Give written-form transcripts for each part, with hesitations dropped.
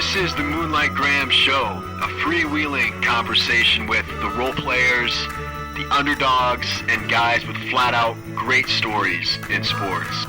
This is the Moonlight Graham Show, a freewheeling conversation with the role players, the underdogs, and guys with flat-out great stories in sports.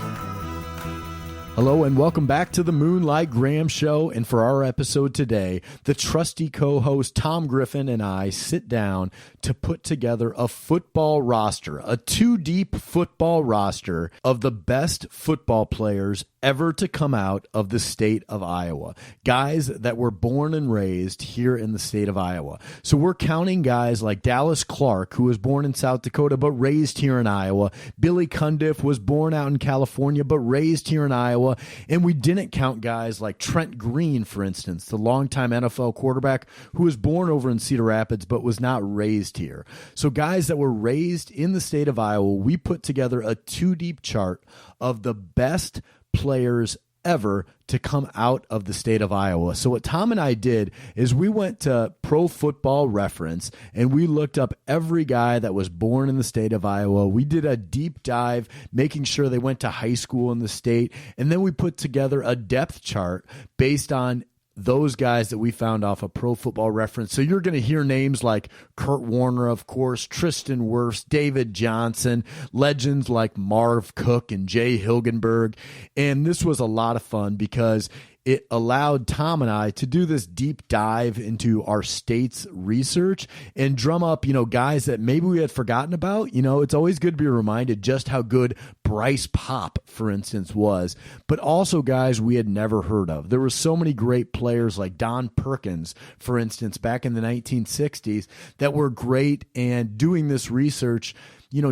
Hello and welcome back to the Moonlight Graham Show, and for our episode today, the trusty co-host Tom Griffin and I sit down to put together a football roster, a two-deep football roster of the best football players ever to come out of the state of Iowa. Guys that were born and raised here in the state of Iowa. So we're counting guys like Dallas Clark, who was born in South Dakota but raised here in Iowa. Billy Cundiff was born out in California but raised here in Iowa. And we didn't count guys like Trent Green, for instance, the longtime NFL quarterback who was born over in Cedar Rapids but was not raised here. So guys that were raised in the state of Iowa, we put together a two-deep chart of the best players ever to come out of the state of Iowa. So what Tom and I did is we went to Pro Football Reference and we looked up every guy that was born in the state of Iowa. We did a deep dive, making sure they went to high school in the state. And then we put together a depth chart based on those guys that we found off of Pro Football Reference. So you're going to hear names like Kurt Warner, of course, Tristan Wirfs, David Johnson, legends like Marv Cook and Jay Hilgenberg. And this was a lot of fun because it allowed Tom and I to do this deep dive into our state's research and drum up, guys that maybe we had forgotten about. It's always good to be reminded just how good Bryce Pop, for instance, was, but also guys we had never heard of. There were so many great players like Don Perkins, for instance, back in the 1960s that were great, and doing this research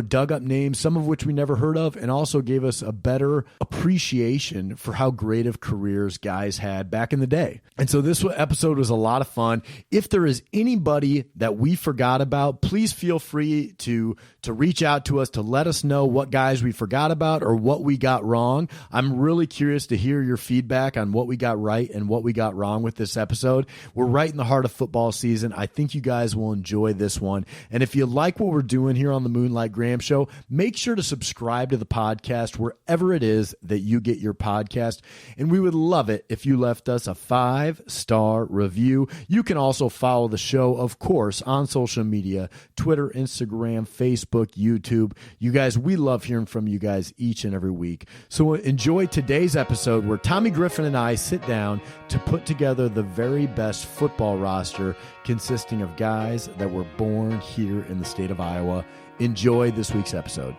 dug up names, some of which we never heard of, and also gave us a better appreciation for how great of careers guys had back in the day. And so this episode was a lot of fun. If there is anybody that we forgot about, please feel free to reach out to us to let us know what guys we forgot about or what we got wrong. I'm really curious to hear your feedback on what we got right and what we got wrong with this episode. We're right in the heart of football season. I think you guys will enjoy this one. And if you like what we're doing here on the Moonlight Graham Show, make sure to subscribe to the podcast wherever it is that you get your podcast. And we would love it if you left us a 5-star review. You can also follow the show, of course, on social media, Twitter, Instagram, Facebook, YouTube. You guys, we love hearing from you guys each and every week. So enjoy today's episode where Tommy Griffin and I sit down to put together the very best football roster consisting of guys that were born here in the state of Iowa. Enjoy this week's episode.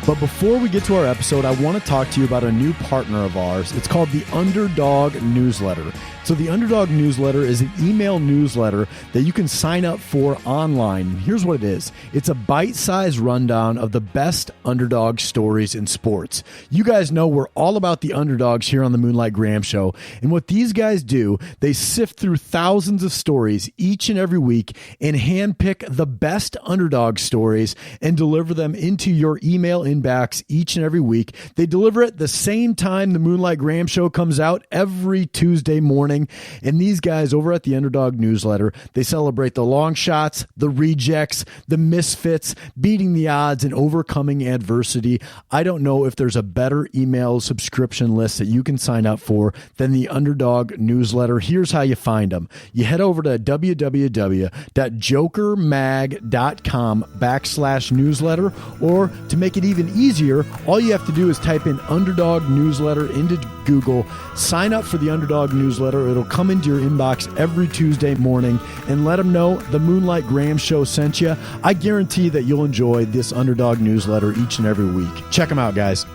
But before we get to our episode, I want to talk to you about a new partner of ours. It's called the Underdog Newsletter. So the Underdog Newsletter is an email newsletter that you can sign up for online. Here's what it is. It's a bite-sized rundown of the best underdog stories in sports. You guys know we're all about the underdogs here on the Moonlight Graham Show. And what these guys do, they sift through thousands of stories each and every week and handpick the best underdog stories and deliver them into your email inbox each and every week. They deliver it the same time the Moonlight Graham Show comes out every Tuesday morning. And these guys over at the Underdog Newsletter, they celebrate the long shots, the rejects, the misfits, beating the odds, and overcoming adversity. I don't know if there's a better email subscription list that you can sign up for than the Underdog Newsletter. Here's how you find them. You head over to www.jokermag.com/newsletter, or to make it even easier, all you have to do is type in Underdog Newsletter into Google, sign up for the Underdog Newsletter. It'll come into your inbox every Tuesday morning, and let them know the Moonlight Graham Show sent you. I guarantee that you'll enjoy this Underdog Newsletter each and every week. Check them out, guys.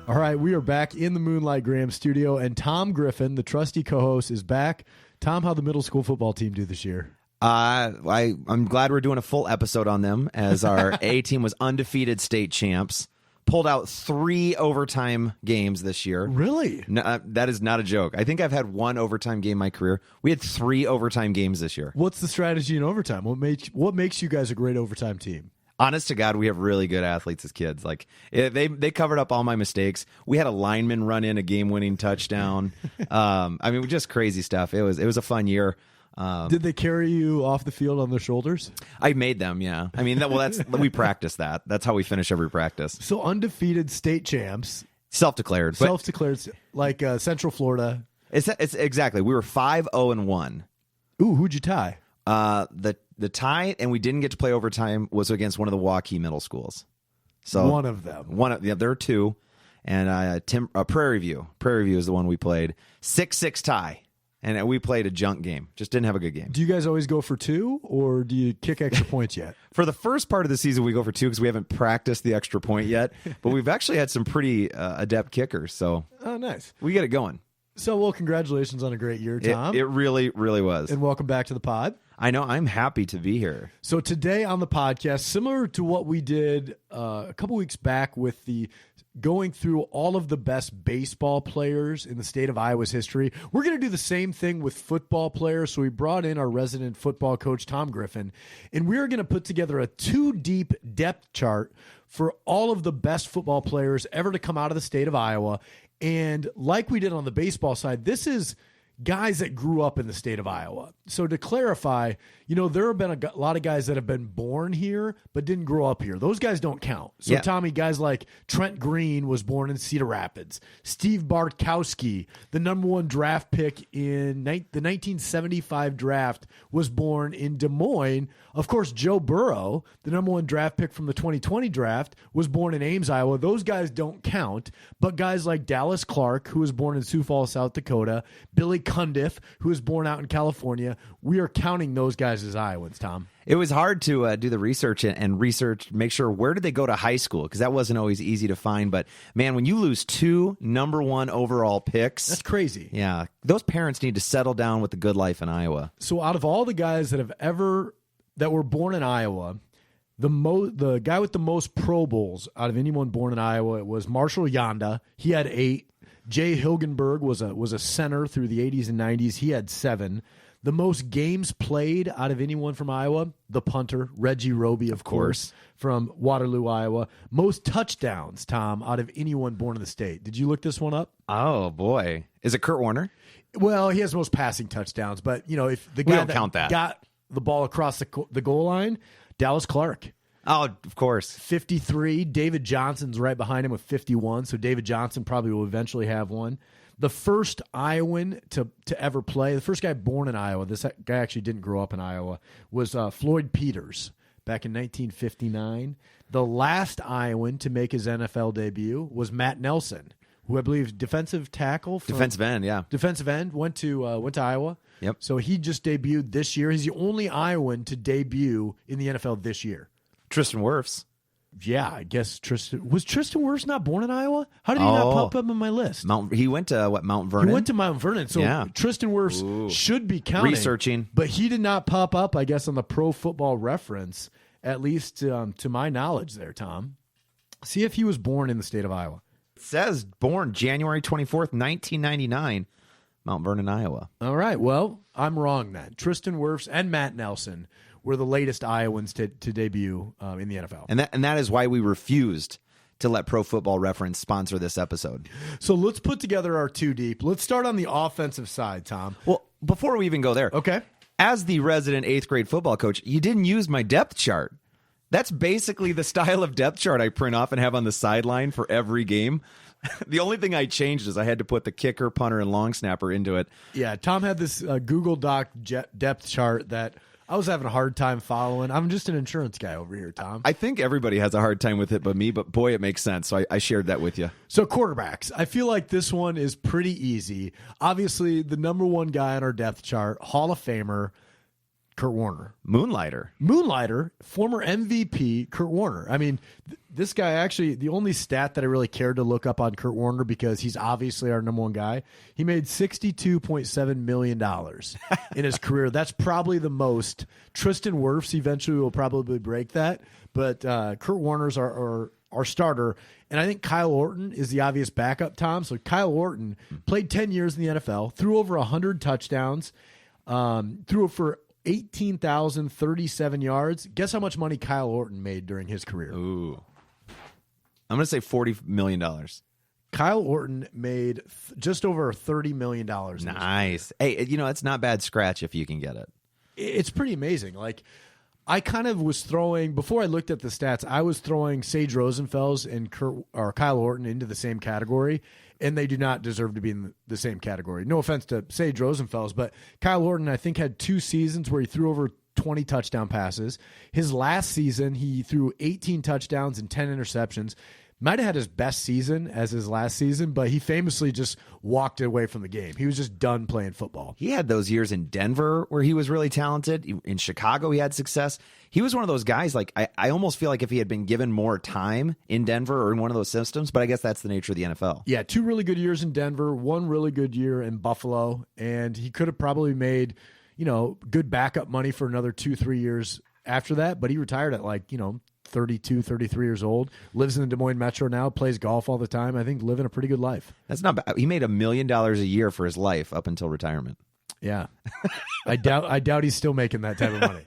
All right, we are back in the Moonlight Graham studio, and Tom Griffin, the trusty co-host, is back. Tom, how'd the middle school football team do this year? I'm glad we're doing a full episode on them, as our A team was undefeated state champs. Pulled out 3 overtime games this year. Really? No, that is not a joke. I think I've had 1 overtime game in my career. We had 3 overtime games this year. What's the strategy in overtime? What makes you guys a great overtime team? Honest to God, we have really good athletes as kids. Like they covered up all my mistakes. We had a lineman run in a game-winning touchdown. Just crazy stuff. It was a fun year. Did they carry you off the field on their shoulders? I made them, yeah. We practice that. That's how we finish every practice. So undefeated state champs. Self-declared. But Self-declared, like Central Florida. it's exactly. We were 5-0-1. Ooh, who'd you tie? The tie, and we didn't get to play overtime, was against one of the Waukee middle schools. So One of them. There are two, and Prairie View. Prairie View is the one we played. 6-6 tie, and we played a junk game. Just didn't have a good game. Do you guys always go for 2, or do you kick extra points yet? For the first part of the season, we go for 2 because we haven't practiced the extra point yet. But we've actually had some pretty adept kickers, so Oh, nice. we get it going. So, well, congratulations on a great year, Tom. It really, really was. And welcome back to the pod. I know. I'm happy to be here. So today on the podcast, similar to what we did a couple weeks back with the going through all of the best baseball players in the state of Iowa's history, we're going to do the same thing with football players. So we brought in our resident football coach, Tom Griffin, and we're going to put together a 2-deep depth chart for all of the best football players ever to come out of the state of Iowa. And like we did on the baseball side, this is guys that grew up in the state of Iowa. So to clarify, there have been a lot of guys that have been born here but didn't grow up here. Those guys don't count. So Yeah. Tommy, guys like Trent Green was born in Cedar Rapids. Steve Bartkowski, the number 1 draft pick in the 1975 draft, was born in Des Moines. Of course, Joe Burrow, the number 1 draft pick from the 2020 draft, was born in Ames, Iowa. Those guys don't count. But guys like Dallas Clark, who was born in Sioux Falls, South Dakota, Billy Cundiff, who was born out in California, we are counting those guys as Iowans, Tom. It was hard to do the research and make sure where did they go to high school, because that wasn't always easy to find. But, man, when you lose 2 number 1 overall picks. That's crazy. Yeah. Those parents need to settle down with the good life in Iowa. So out of all the guys that were born in Iowa, the guy with the most Pro Bowls out of anyone born in Iowa was Marshall Yonda. He had 8. Jay Hilgenberg was a center through the 80s and 90s. He had 7. The most games played out of anyone from Iowa, the punter, Reggie Roby, of course, from Waterloo, Iowa. Most touchdowns, Tom, out of anyone born in the state. Did you look this one up? Oh, boy. Is it Kurt Warner? Well, he has the most passing touchdowns, but, if the We guy don't count that. got the ball across the goal line, Dallas Clark. Oh, of course. 53. David Johnson's right behind him with 51, so David Johnson probably will eventually have one. The first Iowan to ever play, the first guy born in Iowa, this guy actually didn't grow up in Iowa, was Floyd Peters back in 1959. The last Iowan to make his NFL debut was Matt Nelson, who I believe is defensive tackle. Defensive end, yeah. Defensive end, went to Iowa. Yep. So he just debuted this year. He's the only Iowan to debut in the NFL this year. Tristan Wirfs. Yeah, I guess Tristan Wirfs not born in Iowa? How did he not pop up on my list? He went to Mount Vernon? He went to Mount Vernon, so Yeah. Tristan Wirfs should be counting. Researching. But he did not pop up, I guess, on the Pro Football Reference, at least to my knowledge there, Tom. See if he was born in the state of Iowa. It says born January 24th, 1999, Mount Vernon, Iowa. All right, well, I'm wrong then. Tristan Wirfs and Matt Nelson were the latest Iowans to debut in the NFL. And that is why we refused to let Pro Football Reference sponsor this episode. So let's put together our 2 deep. Let's start on the offensive side, Tom. Well, before we even go there, Okay. as the resident 8th grade football coach, you didn't use my depth chart. That's basically the style of depth chart I print off and have on the sideline for every game. The only thing I changed is I had to put the kicker, punter, and long snapper into it. Yeah, Tom had this Google Doc depth chart that I was having a hard time following. I'm just an insurance guy over here, Tom. I think everybody has a hard time with it but me, but boy, it makes sense. So I shared that with you. So quarterbacks, I feel like this one is pretty easy. Obviously, the number 1 guy on our depth chart, Hall of Famer, Kurt Warner. Moonlighter, former MVP, Kurt Warner. I mean, this guy actually, the only stat that I really cared to look up on Kurt Warner, because he's obviously our number 1 guy, he made $62.7 million in his career. That's probably the most. Tristan Wirfs eventually will probably break that, but Kurt Warner's our starter. And I think Kyle Orton is the obvious backup, Tom. So Kyle Orton played 10 years in the NFL, threw over 100 touchdowns, threw for 18,037 yards. Guess how much money Kyle Orton made during his career? Ooh. I'm going to say $40 million. Kyle Orton made just over $30 million. Nice. Hey, it's not bad scratch if you can get it. It's pretty amazing. Like, I kind of was throwing, before I looked at the stats, I was throwing Sage Rosenfels and Kyle Orton into the same category, and they do not deserve to be in the same category. No offense to Sage Rosenfels, but Kyle Orton, I think, had 2 seasons where he threw over 20 touchdown passes. His last season, he threw 18 touchdowns and 10 interceptions. Might have had his best season as his last season, but he famously just walked away from the game. He was just done playing football. He had those years in Denver where he was really talented. In Chicago, he had success. He was one of those guys, like, I almost feel like if he had been given more time in Denver or in one of those systems, but I guess that's the nature of the NFL. Yeah, 2 really good years in Denver, 1 really good year in Buffalo, and he could have probably made, good backup money for another 2-3 years after that, but he retired at 32, 33 years old, lives in the Des Moines Metro now, plays golf all the time. I think living a pretty good life. That's not bad. He made $1 million a year for his life up until retirement. Yeah. I doubt he's still making that type of money.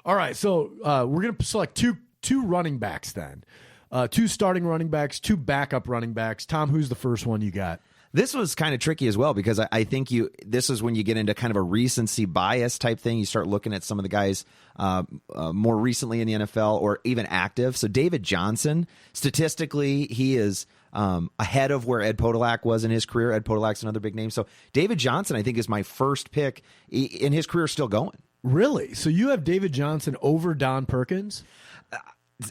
All right, so we're going to select two running backs then. 2 starting running backs, 2 backup running backs. Tom, who's the first one you got? This was kind of tricky as well because I think this is when you get into kind of a recency bias type thing. You start looking at some of the guys more recently in the NFL or even active. So David Johnson, statistically, he is ahead of where Ed Podolak was in his career. Ed Podolak's another big name. So David Johnson, I think, is my first pick in his career still going. Really? So you have David Johnson over Don Perkins?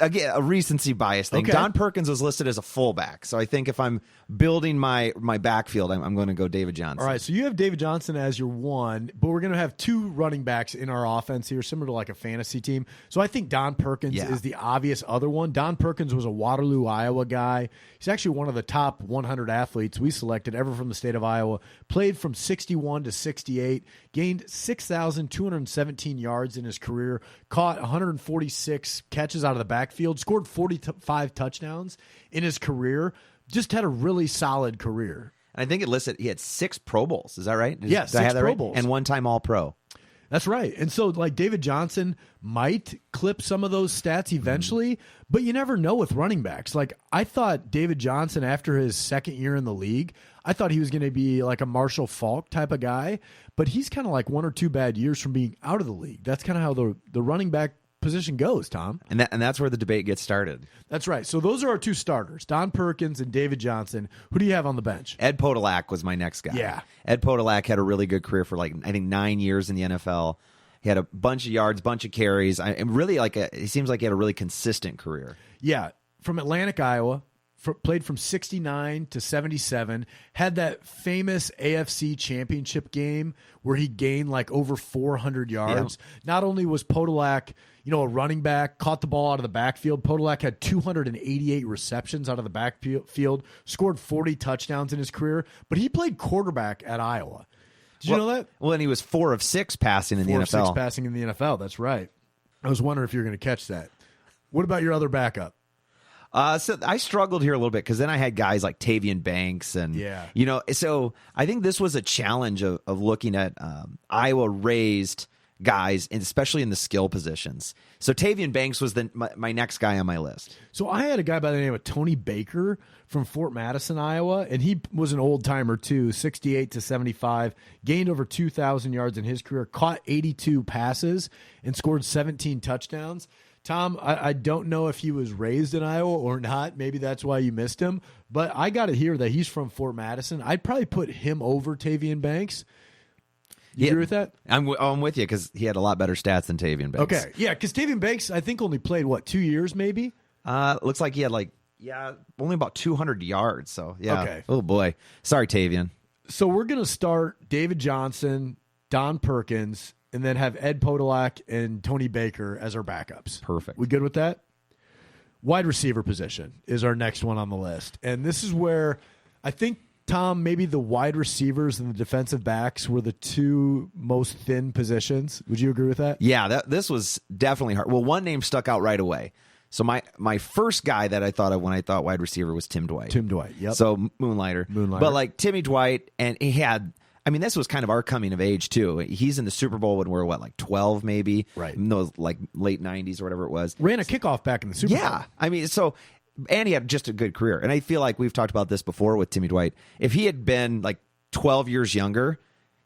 Again, a recency bias thing. Okay. Don Perkins was listed as a fullback. So I think if I'm building my backfield, I'm going to go David Johnson. All right, so you have David Johnson as your 1, but we're going to have 2 running backs in our offense here, similar to like a fantasy team. So I think Don Perkins is the obvious other one. Don Perkins was a Waterloo, Iowa guy. He's actually one of the top 100 athletes we selected ever from the state of Iowa. Played from 61 to 68, gained 6,217 yards in his career, caught 146 catches out of the backfield, scored 45 touchdowns in his career. Just had a really solid career. And I think it listed he had 6 Pro Bowls. Is that right? Yeah, 6 Pro Bowls. And 1-time All-Pro. That's right. And so, like, David Johnson might clip some of those stats eventually, but you never know with running backs. Like, I thought David Johnson, after his second year in the league, I thought he was going to be like a Marshall Faulk type of guy, but he's kind of like 1 or 2 bad years from being out of the league. That's kind of how the running back position goes, Tom. And that's where the debate gets started. That's right. So those are our 2 starters, Don Perkins and David Johnson. Who do you have on the bench? Ed Podolak was my next guy. Yeah. Ed Podolak had a really good career for I think 9 years in the NFL. He had a bunch of yards, bunch of carries. And really he seems like he had a really consistent career. Yeah. From Atlantic, Iowa. Played from 69 to 77, had that famous AFC championship game where he gained like over 400 yards. Yeah. Not only was Podolak, a running back, caught the ball out of the backfield, Podolak had 288 receptions out of the backfield, scored 40 touchdowns in his career, but he played quarterback at Iowa. Did you know that? Well, and he was 4 of 6 passing in the NFL. 4 of 6 passing in the NFL, that's right. I was wondering if you were going to catch that. What about your other backup? So I struggled here a little bit because then I had guys like Tavian Banks and, so I think this was a challenge of looking at Iowa raised guys, and especially in the skill positions. So Tavian Banks was my next guy on my list. So I had a guy by the name of Tony Baker from Fort Madison, Iowa, and he was an old timer too, 68 to 75, gained over 2,000 yards in his career, caught 82 passes, and scored 17 touchdowns. Tom, I don't know if he was raised in Iowa or not. Maybe that's why you missed him. But I got it here that he's from Fort Madison. I'd probably put him over Tavian Banks. You agree with that? I'm with you because he had a lot better stats than Tavian Banks. Okay, yeah, because Tavian Banks, I think, only played, 2 years maybe? Looks like he had only about 200 yards. So, yeah. Okay. Oh, boy. Sorry, Tavian. So we're going to start David Johnson, Don Perkins, and then have Ed Podolak and Tony Baker as our backups. Perfect. We good with that? Wide receiver position is our next one on the list. And this is where I think, Tom, maybe the wide receivers and the defensive backs were the 2 most thin positions. Would you agree with that? Yeah, this was definitely hard. Well, one name stuck out right away. So my first guy that I thought of when I thought wide receiver was Tim Dwight. Tim Dwight, yep. So Moonlighter. But Timmy Dwight, and he had, this was kind of our coming of age too. He's in the Super Bowl when we're 12 maybe? Right. In those late 90s or whatever it was. Ran a kickoff back in the Super Bowl. Yeah. And he had just a good career. And I feel like we've talked about this before with Timmy Dwight. If he had been 12 years younger,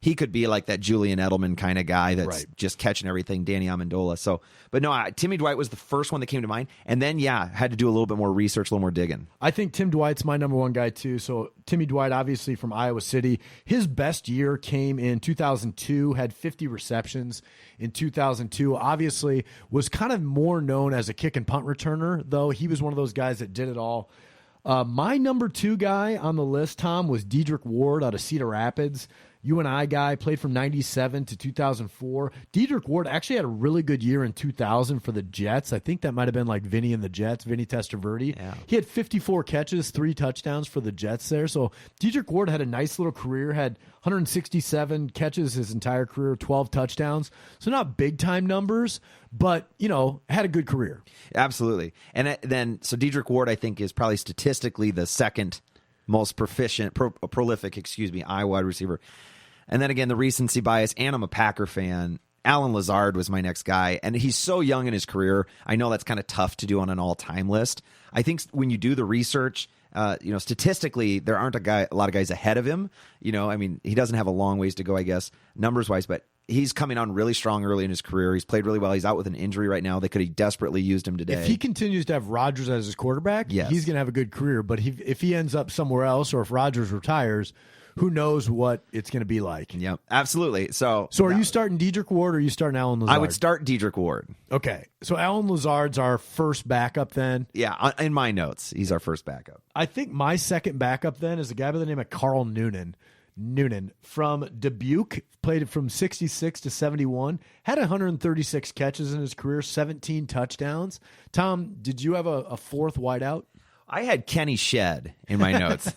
he could be like that Julian Edelman kind of guy that's Right. just catching everything, Danny Amendola. So, but no, Timmy Dwight was the first one that came to mind. And then, had to do a little bit more research, a little more digging. I think Tim Dwight's my number one guy too. So Timmy Dwight, obviously from Iowa City, his best year came in 2002, had 50 receptions in 2002. Obviously was kind of more known as a kick and punt returner, though. He was one of those guys that did it all. My number 2 guy on the list, Tom, was Dedrick Ward out of Cedar Rapids. UNI guy, played from 97 to 2004. Dedrick Ward actually had a really good year in 2000 for the Jets. I think that might have been like Vinny and the Jets, Vinny Testaverde. Yeah. He had 54 catches, 3 touchdowns for the Jets there. So Dedrick Ward had a nice little career, had 167 catches his entire career, 12 touchdowns. So not big-time numbers, but, had a good career. Absolutely. And then, so Dedrick Ward, I think, is probably statistically the second most prolific, Iowa wide receiver. And then again, the recency bias, and I'm a Packer fan. Alan Lazard was my next guy, and he's so young in his career. I know that's kind of tough to do on an all-time list. I think when you do the research, statistically, there aren't a lot of guys ahead of him. He doesn't have a long ways to go, I guess, numbers-wise, but he's coming on really strong early in his career. He's played really well. He's out with an injury right now. They could have desperately used him today. If he continues to have Rodgers as his quarterback, yes, he's going to have a good career. But if he ends up somewhere else, or if Rodgers retires, who knows what it's going to be like. Yeah, absolutely. So are you starting Dedrick Ward, or are you starting Alan Lazard? I would start Dedrick Ward. Okay. So Alan Lazard's our first backup then. Yeah, in my notes, he's our first backup. I think my second backup then is a guy by the name of Carl Noonan. From Dubuque, played from 66 to 71, had 136 catches in his career, 17 touchdowns. Tom, did you have a fourth wideout? I had Kenny Shedd in my notes.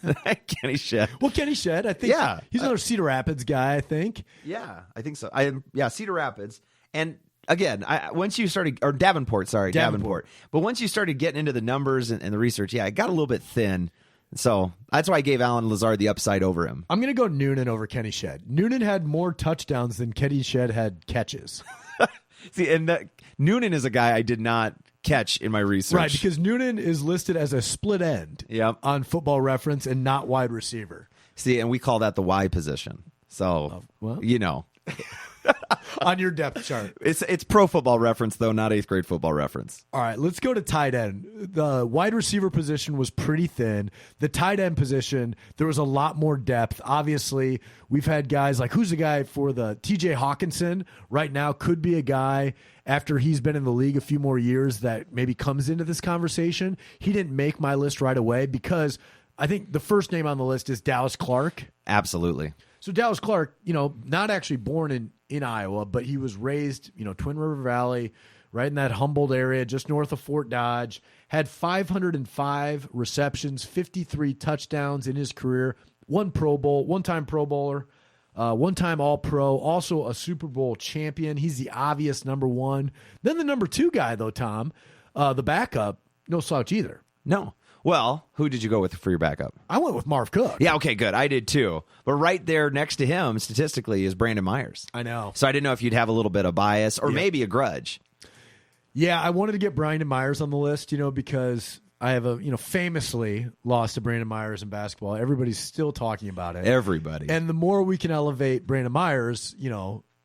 Kenny Shedd. Well, Kenny Shedd, I think he's another Cedar Rapids guy, I think. Yeah, I think so. Cedar Rapids. And again, once you started, or Davenport. But once you started getting into the numbers and the research, it got a little bit thin. So that's why I gave Alan Lazard the upside over him. I'm going to go Noonan over Kenny Shedd. Noonan had more touchdowns than Kenny Shedd had catches. See, and Noonan is a guy I did not catch in my research. Right, because Noonan is listed as a split end on Football Reference and not wide receiver. See, and we call that the Y position. So, on your depth chart. It's Pro Football Reference, though, not 8th grade football reference. All right, let's go to tight end. The wide receiver position was pretty thin. The tight end position, there was a lot more depth. Obviously, we've had guys like, who's the guy for the TJ Hawkinson right now? Could be a guy after he's been in the league a few more years that maybe comes into this conversation. He didn't make my list right away because I think the first name on the list is Dallas Clark. Absolutely. So Dallas Clark, not actually born in Iowa, but he was raised, Twin River Valley, right in that Humboldt area, just north of Fort Dodge, had 505 receptions, 53 touchdowns in his career, one one-time Pro Bowler, one-time All-Pro, also a Super Bowl champion. He's the obvious number one. Then the number 2 guy, though, Tom, the backup, no slouch either. No. Well, who did you go with for your backup? I went with Marv Cook. Yeah, okay, good. I did too. But right there next to him, statistically, is Brandon Myers. I know. So I didn't know if you'd have a little bit of bias or maybe a grudge. Yeah, I wanted to get Brandon Myers on the list, because I have famously lost to Brandon Myers in basketball. Everybody's still talking about it. Everybody. And the more we can elevate Brandon Myers,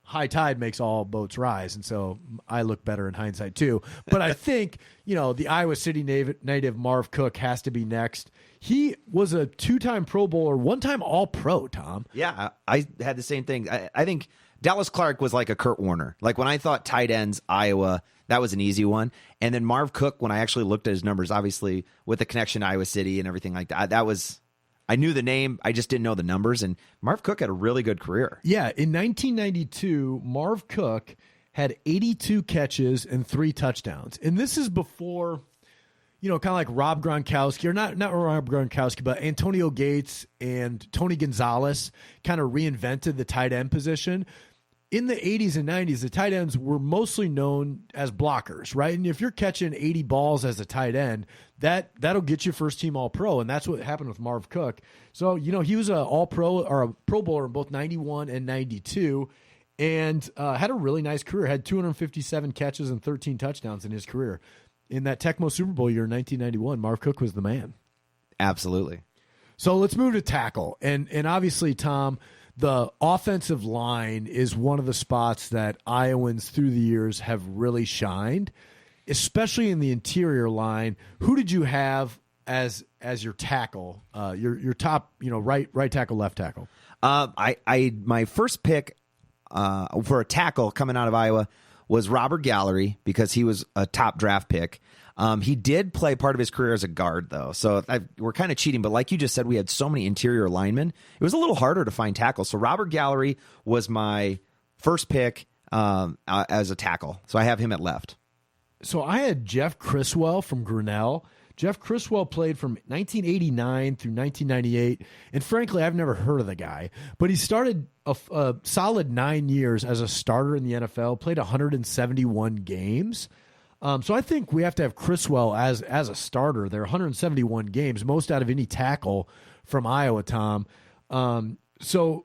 high tide makes all boats rise. And so I look better in hindsight too. But I think, the Iowa City native Marv Cook has to be next. He was a 2-time Pro Bowler, 1-time All-Pro, Tom. Yeah, I had the same thing. I think Dallas Clark was like a Kurt Warner. Like when I thought tight ends, Iowa, that was an easy one. And then Marv Cook, when I actually looked at his numbers, obviously with the connection to Iowa City and everything like that, I knew the name, I just didn't know the numbers, and Marv Cook had a really good career. Yeah, in 1992, Marv Cook had 82 catches and 3 touchdowns. And this is before, kind of like Rob Gronkowski, or not Rob Gronkowski, but Antonio Gates and Tony Gonzalez kind of reinvented the tight end position. In the 80s and 90s, the tight ends were mostly known as blockers, right? And if you're catching 80 balls as a tight end, that'll get you first team All-Pro, and that's what happened with Marv Cook. So, he was an All-Pro or a Pro Bowler in both 91 and 92, and had a really nice career. Had 257 catches and 13 touchdowns in his career. In that Tecmo Super Bowl year in 1991, Marv Cook was the man. Absolutely. So let's move to tackle. And obviously, Tom, the offensive line is one of the spots that Iowans through the years have really shined, especially in the interior line. Who did you have as your tackle, your top, right tackle, left tackle? My first pick for a tackle coming out of Iowa was Robert Gallery because he was a top draft pick. He did play part of his career as a guard, though, so we're kind of cheating. But like you just said, we had so many interior linemen. It was a little harder to find tackles. So Robert Gallery was my first pick as a tackle. So I have him at left. So I had Jeff Criswell from Grinnell. Jeff Criswell played from 1989 through 1998, and frankly, I've never heard of the guy. But he started a solid 9 years as a starter in the NFL, played 171 games. So I think we have to have Criswell as a starter. There are 171 games, most out of any tackle from Iowa, Tom. So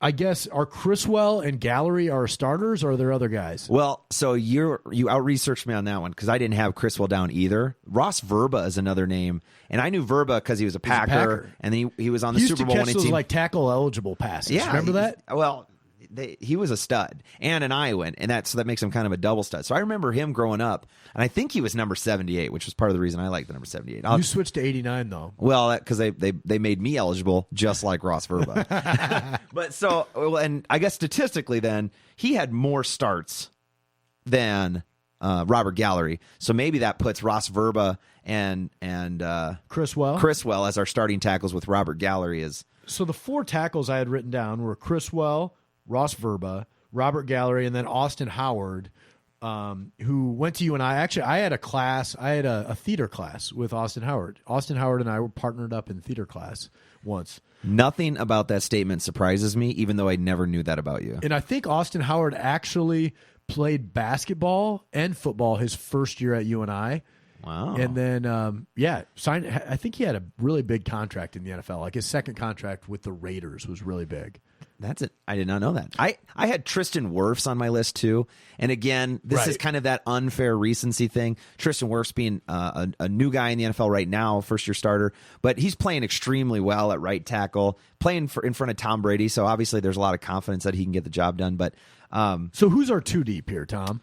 I guess are Criswell and Gallery our starters, or are there other guys? Well, so you out-researched me on that one because I didn't have Criswell down either. Ross Verba is another name, and I knew Verba because he was a Packer, and then he was on the Super Bowl winning team. He used to catch those like tackle-eligible passes. Yeah, remember that? Well, he was a stud and an Iowan, and that makes him kind of a double stud. So I remember him growing up, and I think he was number 78, which was part of the reason I liked the number 78. You switched to 89 though. Well, because they made me eligible, just like Ross Verba. And I guess statistically, then he had more starts than Robert Gallery, so maybe that puts Ross Verba and Criswell as our starting tackles, with Robert Gallery as. So the four tackles I had written down were Criswell, Ross Verba, Robert Gallery, and then Austin Howard, who went to UNI. Actually, I had a theater class with Austin Howard. Austin Howard and I were partnered up in theater class once. Nothing about that statement surprises me, even though I never knew that about you. And I think Austin Howard actually played basketball and football his first year at UNI. Wow. And then, signed. I think he had a really big contract in the NFL. Like his second contract with the Raiders was really big. That's it. I did not know that. I had Tristan Wirfs on my list too. And again, this is kind of that unfair recency thing. Tristan Wirfs being a new guy in the NFL right now, first-year starter. But he's playing extremely well at right tackle, playing in front of Tom Brady. So obviously there's a lot of confidence that he can get the job done. But so who's our two deep here, Tom?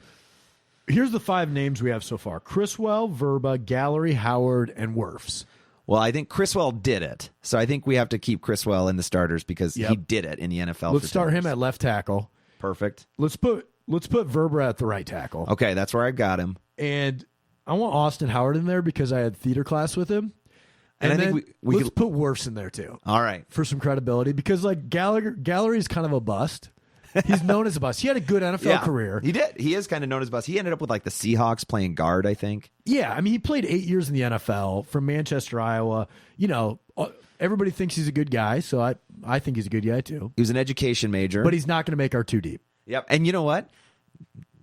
Here's the five names we have so far: Criswell, Verba, Gallery, Howard, and Wirfs. Well, I think Criswell did it. So I think we have to keep Criswell in the starters because he did it in the NFL. Let's start him at left tackle. Perfect. Let's put Verba at the right tackle. Okay, that's where I got him. And I want Austin Howard in there because I had theater class with him. And I think let's put Wirfs in there too. All right. For some credibility, because like Gallery is kind of a bust. He's known as a bust. He had a good NFL career. He did. He is kind of known as a bust. He ended up with like the Seahawks playing guard, I think. Yeah, I mean, he played 8 years in the NFL from Manchester, Iowa. Everybody thinks he's a good guy, so I think he's a good guy too. He was an education major. But he's not going to make our two deep. Yep. And you know what?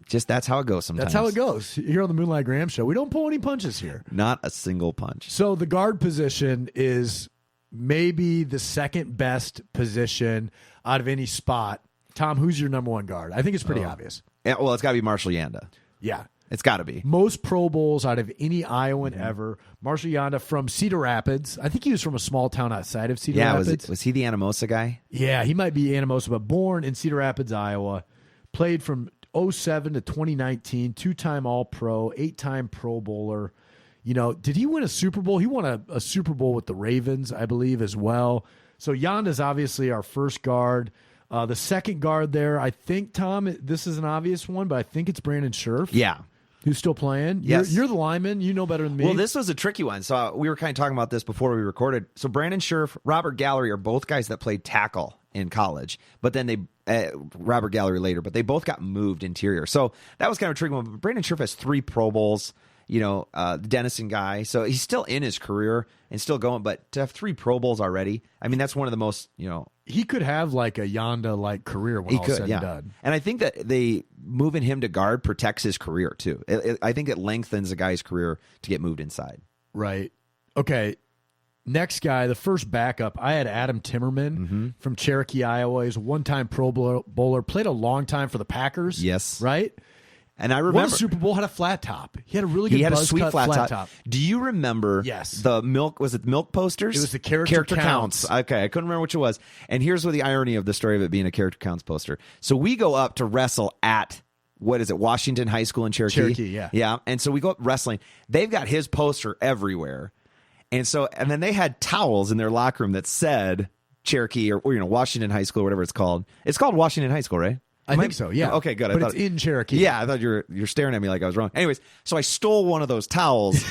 Just that's how it goes sometimes. That's how it goes. Here on the Moonlight Graham Show, we don't pull any punches here. Not a single punch. So the guard position is maybe the second best position out of any spot. Tom, who's your number one guard? I think it's pretty obvious. Yeah, well, it's got to be Marshall Yanda. Yeah. It's got to be. Most Pro Bowls out of any Iowan ever. Marshall Yanda from Cedar Rapids. I think he was from a small town outside of Cedar Rapids. Was he the Anamosa guy? Yeah, he might be Anamosa, but born in Cedar Rapids, Iowa. Played from 2007 to 2019, two-time All-Pro, 8-time Pro Bowler. Did he win a Super Bowl? He won a Super Bowl with the Ravens, I believe, as well. So Yanda's obviously our first guard. The second guard there, I think, Tom, this is an obvious one, but I think it's Brandon Scherf. Yeah. Who's still playing? Yes. You're the lineman. You know better than me. Well, this was a tricky one. So we were kind of talking about this before we recorded. So Brandon Scherf, Robert Gallery are both guys that played tackle in college, but then Robert Gallery later, but they both got moved interior. So that was kind of a tricky one. But Brandon Scherf has 3 Pro Bowls. The Denison guy. So he's still in his career and still going, but to have 3 Pro Bowls already, I mean, that's one of the most, he could have like a Yanda-like career when all's said and done. And I think that moving him to guard protects his career too. I think it lengthens a guy's career to get moved inside. Right. Okay. Next guy, the first backup, I had Adam Timmerman from Cherokee, Iowa. He's a one-time Pro Bowler, played a long time for the Packers. Yes. Right? And I Won remember a Super Bowl, had a flat top. He had a really good he had a buzz sweet cut flat top. Do you remember Yes. the milk? Was it the milk posters? It was the character counts. Okay, I couldn't remember which it was. And here's what the irony of the story of it being a character counts poster. So we go up to wrestle at, what is it, Washington High School in Cherokee? Cherokee, yeah. Yeah. And so we go up wrestling. They've got his poster everywhere. And then they had towels in their locker room that said Cherokee or Washington High School or whatever it's called. It's called Washington High School, right? I think so, yeah. Okay, good. But it's in Cherokee. Yeah, I thought you're staring at me like I was wrong. Anyways, so I stole one of those towels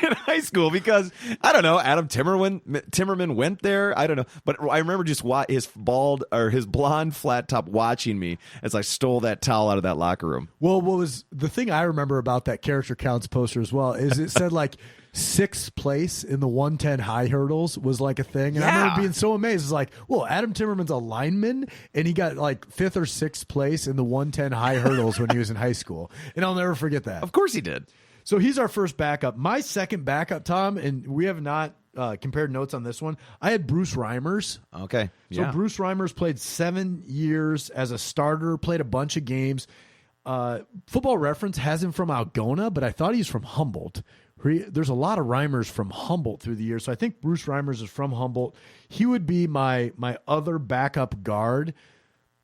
in high school because, I don't know, Adam Timmerman went there. I don't know. But I remember just his blonde flat top watching me as I stole that towel out of that locker room. Well, what was the thing I remember about that character counts poster as well is it said like 6th place in the 110 high hurdles was like a thing. And I remember being so amazed. It's like, well, Adam Timmerman's a lineman and he got like 5th or 6th place in the 110 high hurdles when he was in high school. And I'll never forget that. Of course he did. So he's our first backup. My second backup, Tom, and we have not compared notes on this one. I had Bruce Reimers. Okay. So Bruce Reimers played 7 years as a starter, played a bunch of games. Football Reference has him from Algona, but I thought he's from Humboldt. There's a lot of Reimers from Humboldt through the years, so I think Bruce Reimers is from Humboldt. He would be my other backup guard.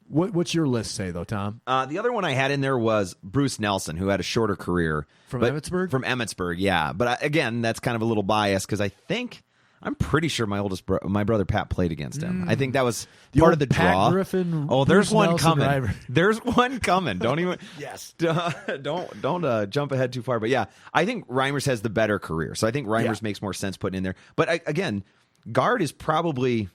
What's your list say, though, Tom? The other one I had in there was Bruce Nelson, who had a shorter career. From Emmitsburg? From Emmitsburg, yeah. But again, that's kind of a little biased because I'm pretty sure my brother Pat played against him. I think that was part of the Pat draw. Griffin, oh, there's Bruce one Nelson coming. driver. There's one coming. Don't even. Yes. Don't jump ahead too far. But yeah, I think Reimers has the better career, so I think Reimers makes more sense putting in there. But again, guard is probably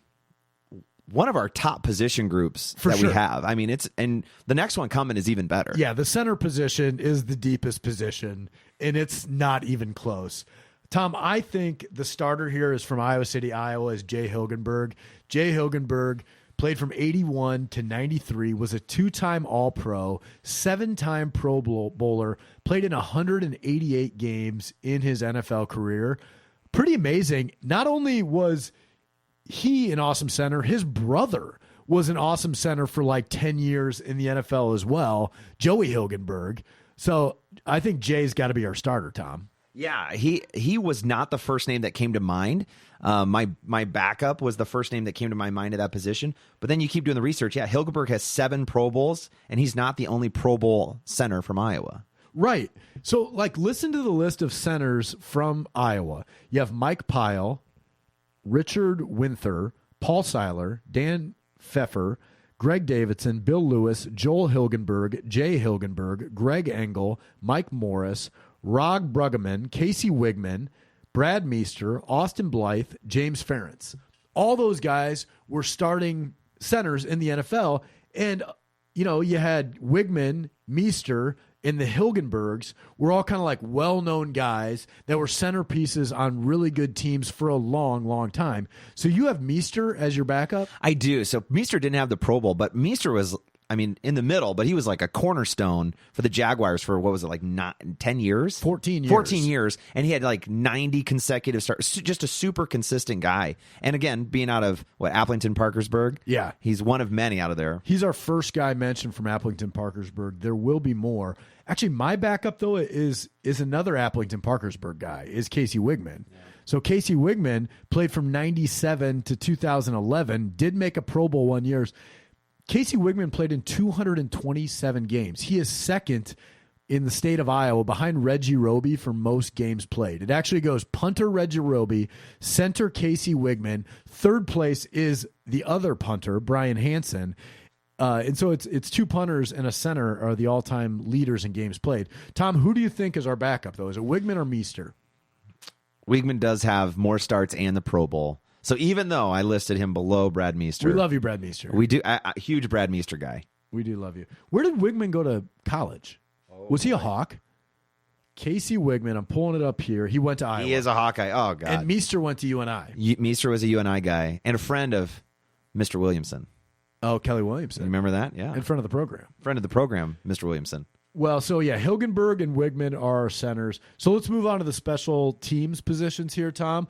one of our top position groups we have. I mean, and the next one coming is even better. Yeah, the center position is the deepest position, and it's not even close. Tom, I think the starter here is from Iowa City, Iowa, is Jay Hilgenberg. Jay Hilgenberg played from 81 to 93, was a 2-time All-Pro, 7-time Pro Bowler, played in 188 games in his NFL career. Pretty amazing. Not only was he an awesome center, his brother was an awesome center for like 10 years in the NFL as well, Joey Hilgenberg. So I think Jay's got to be our starter, Tom. Yeah, he was not the first name that came to mind. My backup was the first name that came to my mind at that position. But then you keep doing the research. Yeah, Hilgenberg has 7 Pro Bowls, and he's not the only Pro Bowl center from Iowa. Right. So, like, listen to the list of centers from Iowa. You have Mike Pyle, Richard Winther, Paul Seiler, Dan Pfeffer, Greg Davidson, Bill Lewis, Joel Hilgenberg, Jay Hilgenberg, Greg Engel, Mike Morris, Rog Bruggeman, Casey Wigman, Brad Meester, Austin Blythe, James Ferentz. All those guys were starting centers in the NFL. And, you had Wigman, Meester, and the Hilgenbergs were all kind of like well-known guys that were centerpieces on really good teams for a long, long time. So you have Meester as your backup? I do. So Meester didn't have the Pro Bowl, but Meester was, in the middle, but he was like a cornerstone for the Jaguars for, 10 years? 14 years. 14 years. And he had like 90 consecutive starts. Just a super consistent guy. And again, being out of, Applington Parkersburg? Yeah. He's one of many out of there. He's our first guy mentioned from Applington Parkersburg. There will be more. Actually, my backup, though, is another Applington Parkersburg guy, is Casey Wigman. Yeah. So Casey Wigman played from 97 to 2011, did make a Pro Bowl 1 year. Casey Wigman played in 227 games. He is second in the state of Iowa behind Reggie Roby for most games played. It actually goes punter Reggie Roby, center Casey Wigman. Third place is the other punter, Brian Hansen. And so it's 2 punters and a center are the all-time leaders in games played. Tom, who do you think is our backup, though? Is it Wigman or Meester? Wigman does have more starts and the Pro Bowl. So even though I listed him below Brad Meester. We love you, Brad Meester. We do. A huge Brad Meester guy. We do love you. Where did Wigman go to college? Was he a Hawk? Casey Wigman, I'm pulling it up here. He went to Iowa. He is a Hawkeye. Oh, God. And Meester went to UNI. Meester was a UNI guy and a friend of Mr. Williamson. Oh, Kelly Williamson. You remember that? Yeah. In front of the program. Friend of the program, Mr. Williamson. Well, so yeah, Hilgenberg and Wigman are our centers. So let's move on to the special teams positions here, Tom.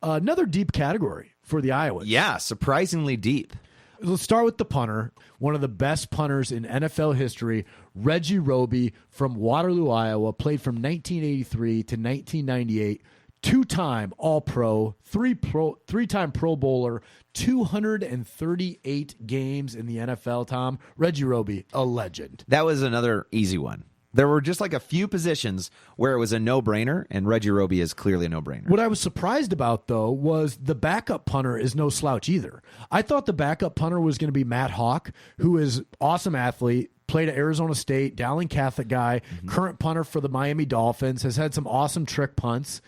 Another deep category for the Iowans. Yeah, surprisingly deep. Let's start with the punter, one of the best punters in NFL history, Reggie Roby from Waterloo, Iowa, played from 1983 to 1998, two-time All-Pro, three-time Pro Bowler, 238 games in the NFL, Tom. Reggie Roby, a legend. That was another easy one. There were just like a few positions where it was a no-brainer, and Reggie Roby is clearly a no-brainer. What I was surprised about, though, was the backup punter is no slouch either. I thought the backup punter was going to be Matt Hawk, who is awesome athlete, played at Arizona State, Dowling Catholic guy, current punter for the Miami Dolphins, has had some awesome trick punts.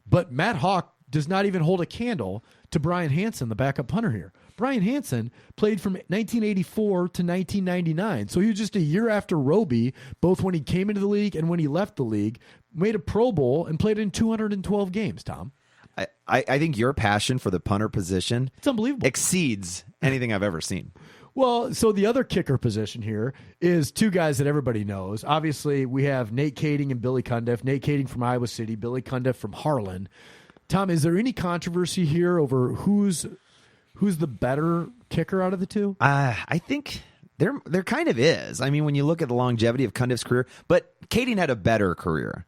But Matt Hawk does not even hold a candle to Brian Hansen, the backup punter here. Brian Hansen played from 1984 to 1999. So he was just a year after Roby, both when he came into the league and when he left the league, made a Pro Bowl and played in 212 games, Tom. I think your passion for the punter position It's unbelievable. exceeds anything I've ever seen. Well, so the other kicker position here is two guys that everybody knows. Obviously, we have Nate Kading and Billy Cundiff. Nate Kading from Iowa City, Billy Cundiff from Harlan. Tom, is there any controversy here over who's the better kicker out of the two? I think there kind of is. I mean, when you look at the longevity of Cundiff's career, but Kading had a better career.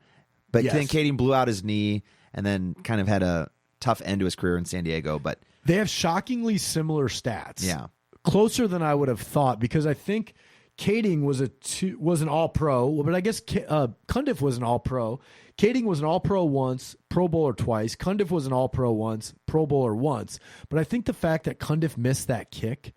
But Yes. then Kading blew out his knee and then kind of had a tough end to his career in San Diego. But They have shockingly similar stats. yeah, Closer than I would have thought, because I think Kading was an All-Pro, but I guess Cundiff was an All-Pro. Kading was an All-Pro once, Pro Bowler twice. Cundiff was an All-Pro once, Pro Bowler once. But I think the fact that Cundiff missed that kick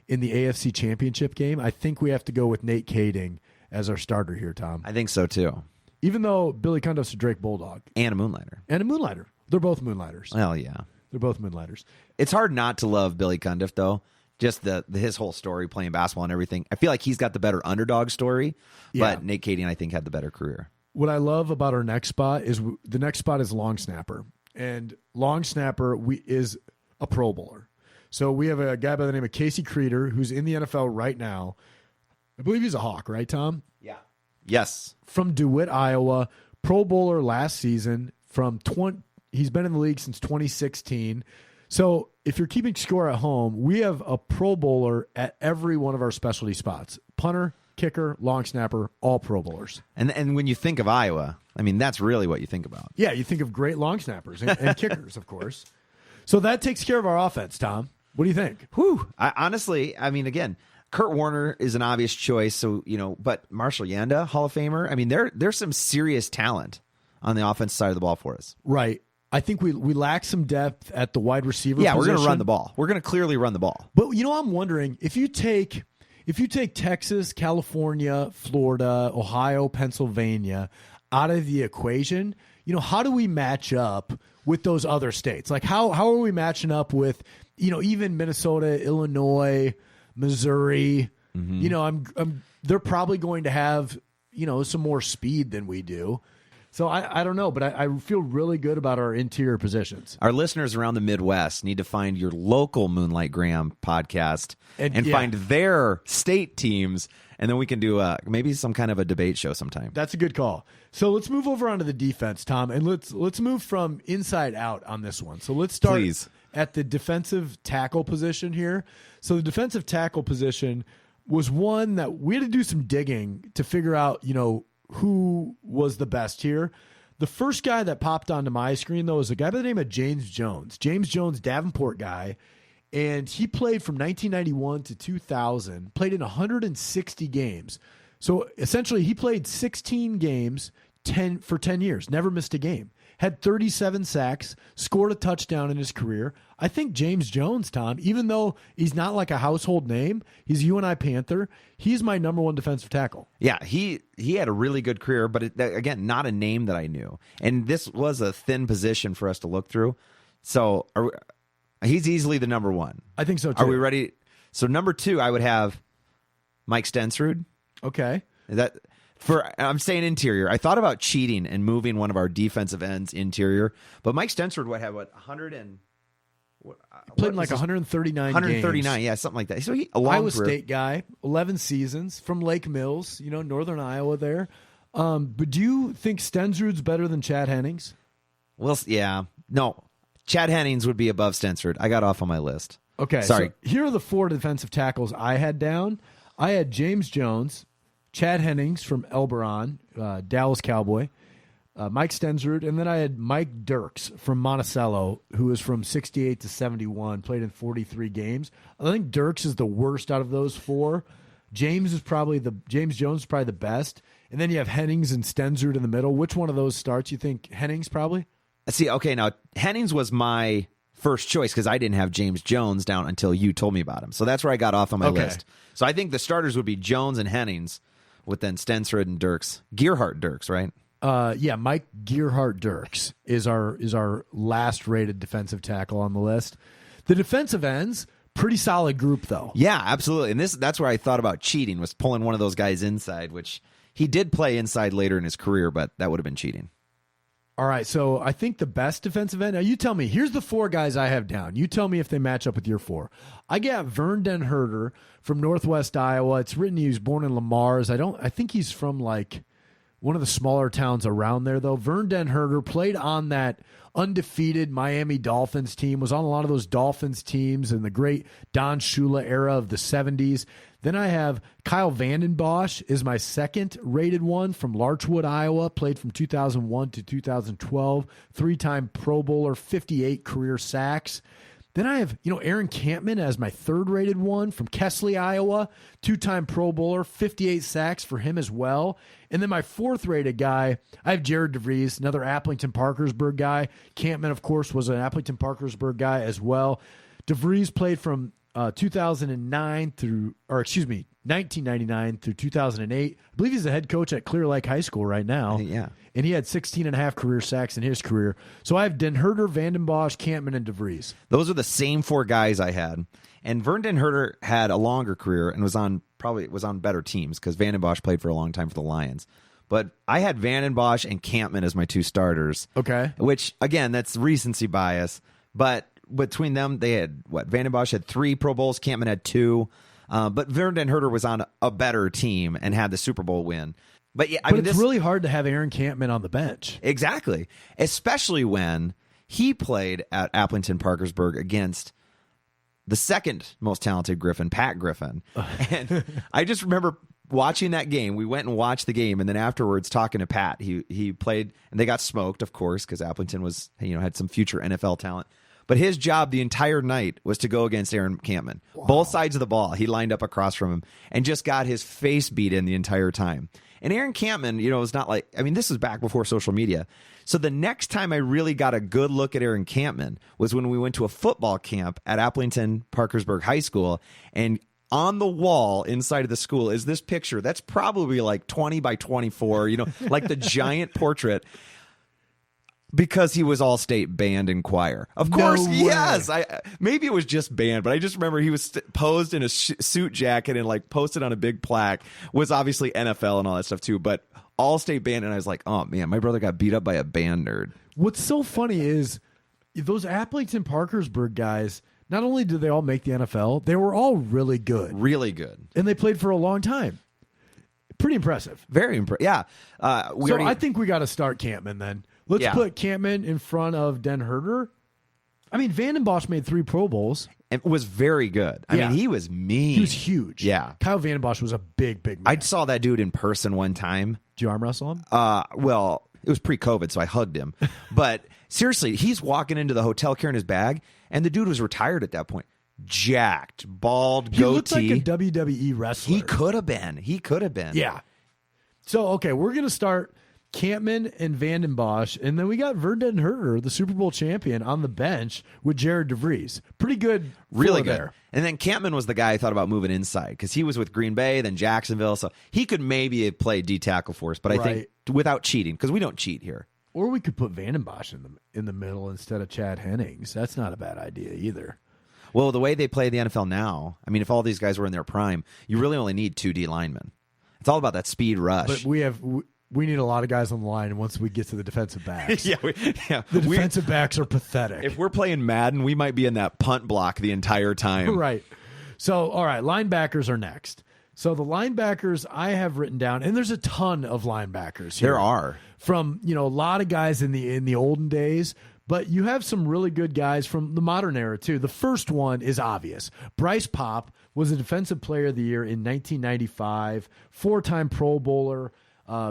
in the AFC Championship game, I think we have to go with Nate Kading as our starter here, Tom. I think so too. Even though Billy Cundiff's a Drake Bulldog. And a Moonlighter. And a Moonlighter. They're both Moonlighters. Well, yeah. They're both Moonlighters. It's hard not to love Billy Cundiff, though. Just his whole story, playing basketball and everything. I feel like he's got the better underdog story, but Nate Kading, I think, had the better career. What I love about our next spot is the next spot is long snapper, and long snapper is a Pro Bowler. So we have a guy by the name of Casey Creeder who's in the NFL right now. I believe he's a Hawk, right, Tom? Yeah. Yes. From DeWitt, Iowa, Pro Bowler last season. He's been in the league since 2016. So if you're keeping score at home, we have a Pro Bowler at every one of our specialty spots: punter, kicker, long snapper, all Pro Bowlers. And when you think of Iowa, I mean, that's really what you think about. Yeah, you think of great long snappers and kickers, of course. So that takes care of our offense, Tom. What do you think? Whew. Honestly, I mean, again, Kurt Warner is an obvious choice. So, but Marshall Yanda, Hall of Famer. I mean, there's some serious talent on the offensive side of the ball for us. Right. I think we lack some depth at the wide receiver Yeah, position. we're going to run the ball. We're going to clearly run the ball. But I'm wondering if you take Texas, California, Florida, Ohio, Pennsylvania out of the equation, how do we match up with those other states? Like how are we matching up with, even Minnesota, Illinois, Missouri? They're probably going to have, some more speed than we do. So I don't know, but I feel really good about our interior positions. Our listeners around the Midwest need to find your local Moonlight Graham podcast and find their state teams, and then we can do maybe some kind of a debate show sometime. That's a good call. So let's move over onto the defense, Tom, and let's move from inside out on this one. So let's start at the defensive tackle position here. So the defensive tackle position was one that we had to do some digging to figure out, who was the best here. The first guy that popped onto my screen, though, is a guy by the name of James Jones. James Jones, Davenport guy, and he played from 1991 to 2000, played in 160 games. So essentially he played 16 games for 10 years, never missed a game, had 37 sacks, scored a touchdown in his career. I think James Jones, Tom, even though he's not like a household name, he's a UNI Panther, he's my number one defensive tackle. Yeah, he had a really good career, but again, not a name that I knew. And this was a thin position for us to look through. So he's easily the number one. I think so, too. Are we ready? So number two, I would have Mike Stensrud. Okay. I'm saying interior. I thought about cheating and moving one of our defensive ends interior, but Mike Stensrud would have 100 and played in like 139 139, games. Yeah, something like that. So a long Iowa career. State guy, 11 seasons from Lake Mills, northern Iowa there. But do you think Stensrud's better than Chad Hennings? Well, yeah. No, Chad Hennings would be above Stensrud. I got off on my list. Okay, Sorry. so here are the 4 defensive tackles I had down. I had James Jones, Chad Hennings from Elberon, Dallas Cowboy, Mike Stensrud, and then I had Mike Dirks from Monticello, who was from 68 to 71, played in 43 games. I think Dirks is the worst out of those 4. James Jones is probably the best. And then you have Hennings and Stensrud in the middle. Which one of those starts? You think Hennings probably? See, okay, now Hennings was my first choice because I didn't have James Jones down until you told me about him. So that's where I got off on my list. So I think the starters would be Jones and Hennings, with then Stensrud and Dirks. Gearhart Dirks, right? Yeah, Mike Gearhart Dirks is our last rated defensive tackle on the list. The defensive ends, pretty solid group though. Yeah, absolutely. And that's where I thought about cheating, was pulling one of those guys inside, which he did play inside later in his career, but that would have been cheating. All right, so I think the best defensive end. Now you tell me. Here's the 4 guys I have down. You tell me if they match up with your 4. I got Vern Den Herder from Northwest Iowa. It's written he was born in Lamar's. I think he's from like one of the smaller towns around there though. Vern Den Herder played on that undefeated Miami Dolphins team. Was on a lot of those Dolphins teams in the great Don Shula era of the 70s. Then I have Kyle Vandenbosch is my second rated one from Larchwood, Iowa. Played from 2001 to 2012. 3-time Pro Bowler, 58 career sacks. Then I have, Aaron Campman as my third rated one from Kesley, Iowa. 2-time Pro Bowler, 58 sacks for him as well. And then my 4th rated guy, I have Jared DeVries, another Appleton Parkersburg guy. Campman, of course, was an Appleton Parkersburg guy as well. DeVries played from 1999 through 2008. I believe he's the head coach at Clear Lake High School right now. Yeah. And he had 16 and a half career sacks in his career. So I have Den Herder, Vandenbosch, Campman, and DeVries. Those are the same 4 guys I had. And Vern Den Herder had a longer career and was on better teams because Vandenbosch played for a long time for the Lions. But I had Vandenbosch and Campman as my 2 starters. Okay. Which, again, that's recency bias. But between them, they had, Vandenbosch had 3 Pro Bowls, Campman had 2. But Vern Den Herder was on a better team and had the Super Bowl win. But yeah, it's really hard to have Aaron Campman on the bench. Exactly. Especially when he played at Appleton Parkersburg against the second most talented Griffin, Pat Griffin. And I just remember watching that game. We went and watched the game, and then afterwards talking to Pat. He played, and they got smoked, of course, because Appleton was, had some future NFL talent. But his job the entire night was to go against Aaron Campman. Wow. Both sides of the ball. He lined up across from him and just got his face beat in the entire time. And Aaron Campman, was not like, this was back before social media. So the next time I really got a good look at Aaron Campman was when we went to a football camp at Appleton Parkersburg High School. And on the wall inside of the school is this picture that's probably like 20 by 24, like the giant portrait. Because he was all-state band and choir. Of course, yes. Maybe it was just band, but I just remember he was posed in a suit jacket and like posted on a big plaque. Was obviously NFL and all that stuff too, but all-state band. And I was like, oh man, my brother got beat up by a band nerd. What's so funny is those Appleton Parkersburg guys, not only did they all make the NFL, they were all really good. Really good. And they played for a long time. Pretty impressive. Very impressive. Yeah. I think we got to start Campman then. Let's put Campman in front of Den Herder. Vandenbosch made 3 Pro Bowls. And was very good. I mean, he was mean. He was huge. Yeah. Kyle Vandenbosch was a big man. I saw that dude in person one time. Did you arm wrestle him? Well, it was pre-COVID, so I hugged him. But seriously, he's walking into the hotel carrying his bag, and the dude was retired at that point. Jacked, bald, goatee. He looked like a WWE wrestler. He could have been. Yeah. So, okay, we're going to start Campman and Vandenbosch, and then we got Vern Den Herder, the Super Bowl champion, on the bench with Jared DeVries. Pretty good. Really good. There. And then Campman was the guy I thought about moving inside because he was with Green Bay, then Jacksonville, so he could maybe have played D-tackle for us, but I think without cheating, because we don't cheat here. Or we could put Vandenbosch in the middle instead of Chad Hennings. That's not a bad idea either. Well, the way they play the NFL now, if all these guys were in their prime, you really only need 2 D linemen. It's all about that speed rush. But we need a lot of guys on the line once we get to the defensive backs. The defensive backs are pathetic. If we're playing Madden, we might be in that punt block the entire time. Right. So, all right, linebackers are next. So the linebackers I have written down, and there's a ton of linebackers here. There are. From, a lot of guys in the olden days, But you have some really good guys from the modern era, too. The first one is obvious. Bryce Popp was a Defensive Player of the Year in 1995, 4-time Pro Bowler,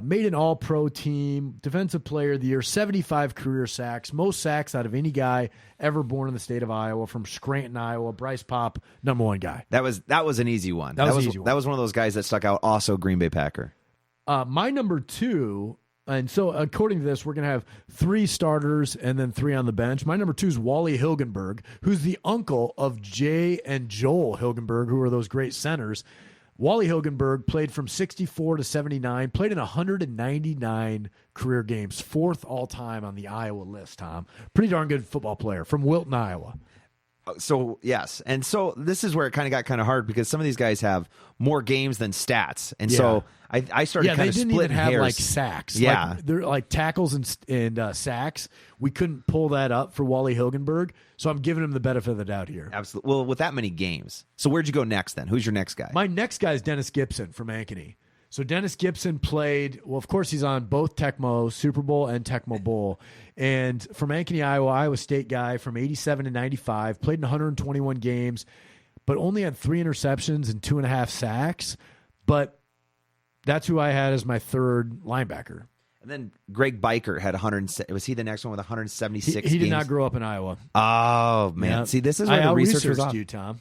made an All-Pro team, Defensive Player of the Year, 75 career sacks, most sacks out of any guy ever born in the state of Iowa, from Scranton, Iowa. Bryce Popp, number one guy. That was an easy one. That was an easy one. That was one of those guys that stuck out. Also, Green Bay Packer. My number two, and so according to this, we're going to have 3 starters and then 3 on the bench. My number 2 is Wally Hilgenberg, who's the uncle of Jay and Joel Hilgenberg, who are those great centers. Wally Hilgenberg played from 64 to 79, played in 199 career games, 4th all-time on the Iowa list, Tom. Pretty darn good football player from Wilton, Iowa. So, yes. And so this is where it got kind of hard because some of these guys have more games than stats. And so I started kind of splitting hairs. Yeah, they didn't even have like sacks. Yeah. They're like tackles and sacks. We couldn't pull that up for Wally Hilgenberg. So I'm giving him the benefit of the doubt here. Absolutely. Well, with that many games. So where'd you go next then? Who's your next guy? My next guy is Dennis Gibson from Ankeny. So Dennis Gibson played, well, of course, he's on both Tecmo Super Bowl and Tecmo Bowl. And from Ankeny, Iowa State guy from 87 to 95, played in 121 games, but only had 3 interceptions and 2.5 sacks. But that's who I had as my third linebacker. And then Greg Biker had 100. Was he the next one with 176 He did games? not grow up in Iowa. Oh, man. Yeah. See, this is where the research was on. You, Tom.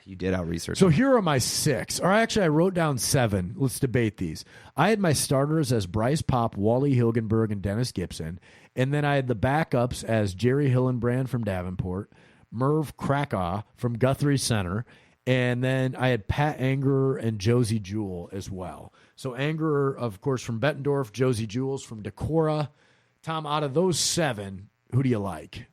You did out-research. So here are my 6. Or actually, I wrote down 7. Let's debate these. I had my starters as Bryce Popp, Wally Hilgenberg, and Dennis Gibson. And then I had the backups as Jerry Hillenbrand from Davenport, Merv Krakow from Guthrie Center, and then I had Pat Angerer and Josie Jewell as well. So Angerer, of course, from Bettendorf, Josie Jewell's from Decorah. Tom, out of those 7, who do you like?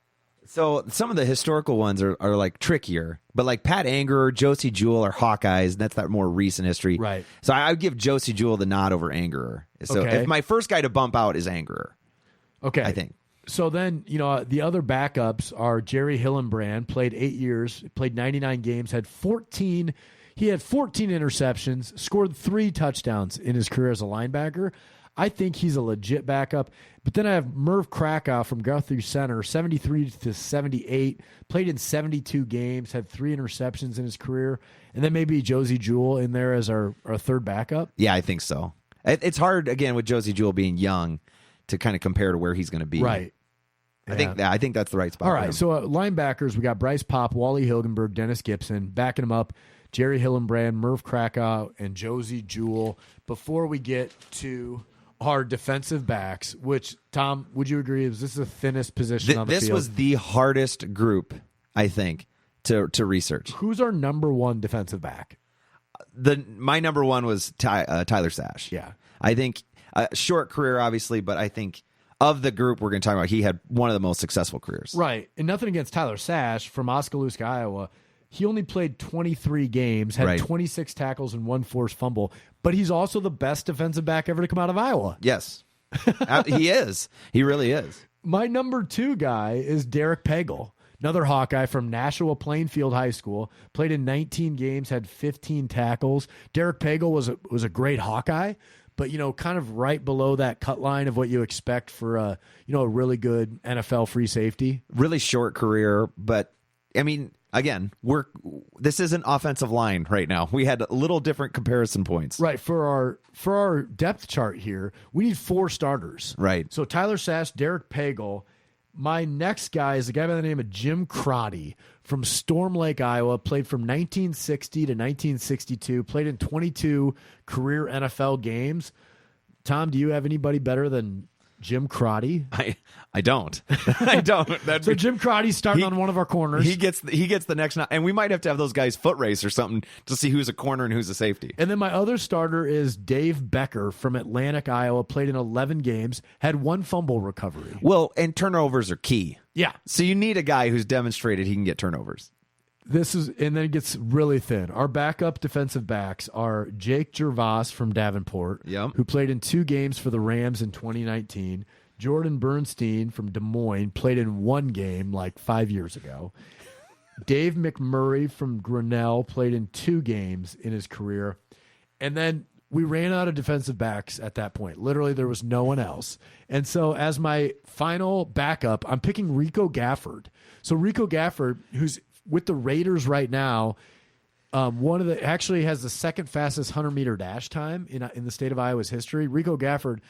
So some of the historical ones are like trickier, but like Pat Angerer, Josie Jewell are Hawkeyes. That's that more recent history. Right. So I would give Josie Jewell the nod over Angerer. So if my first guy to bump out is Angerer. Okay. I think. So then, the other backups are Jerry Hillenbrand, played 8 years, played 99 games, had 14 interceptions, scored 3 touchdowns in his career as a linebacker. I think he's a legit backup. But then I have Merv Krakow from Guthrie Center, 73 to 78, played in 72 games, had 3 interceptions in his career. And then maybe Josie Jewell in there as our third backup. Yeah, I think so. It's hard, again, with Josie Jewell being young to kind of compare to where he's going to be. Right. I think that's the right spot. All right, so linebackers, we got Bryce Popp, Wally Hilgenberg, Dennis Gibson, backing them up, Jerry Hillenbrand, Merv Krakow, and Josie Jewell. Before we get to our defensive backs, which, Tom, would you agree, is this the thinnest position on the field? This was the hardest group, I think, to research. Who's our number 1 defensive back? My number 1 was Tyler Sash. Yeah. I think short career, obviously, but I think of the group we're going to talk about, he had one of the most successful careers. Right. And nothing against Tyler Sash from Oskaloosa, Iowa. He only played 23 games, had 26 tackles and 1 forced fumble, but he's also the best defensive back ever to come out of Iowa. Yes. He is. He really is. My number 2 guy is Derek Pagel, another Hawkeye from Nashua Plainfield High School, played in 19 games, had 15 tackles. Derek Pagel was a great Hawkeye, but, kind of right below that cut line of what you expect for a really good NFL free safety. Really short career, but, I mean, again, this isn't offensive line right now. We had a little different comparison points. Right. For our depth chart here, we need 4 starters. Right. So Tyler Sash, Derek Pagel. My next guy is a guy by the name of Jim Crotty from Storm Lake, Iowa, played from 1960 to 1962, played in 22 career NFL games. Tom, do you have anybody better than Jim Crotty? I don't. I don't. So Jim Crotty's starting on one of our corners. He gets the next, and we might have to have those guys foot race or something to see who's a corner and who's a safety. And then my other starter is Dave Becker from Atlantic, Iowa, played in 11 games, had 1 fumble recovery. Well, and turnovers are key. Yeah. So you need a guy who's demonstrated he can get turnovers. And then it gets really thin. Our backup defensive backs are Jake Gervas from Davenport, who played in 2 games for the Rams in 2019. Jordan Bernstein from Des Moines played in 1 game like 5 years ago. Dave McMurray from Grinnell played in 2 games in his career. And then we ran out of defensive backs at that point. Literally, there was no one else. And so as my final backup, I'm picking Rico Gafford. So Rico Gafford, who's with the Raiders right now, actually has the second fastest 100-meter dash time in the state of Iowa's history. Rico Gafford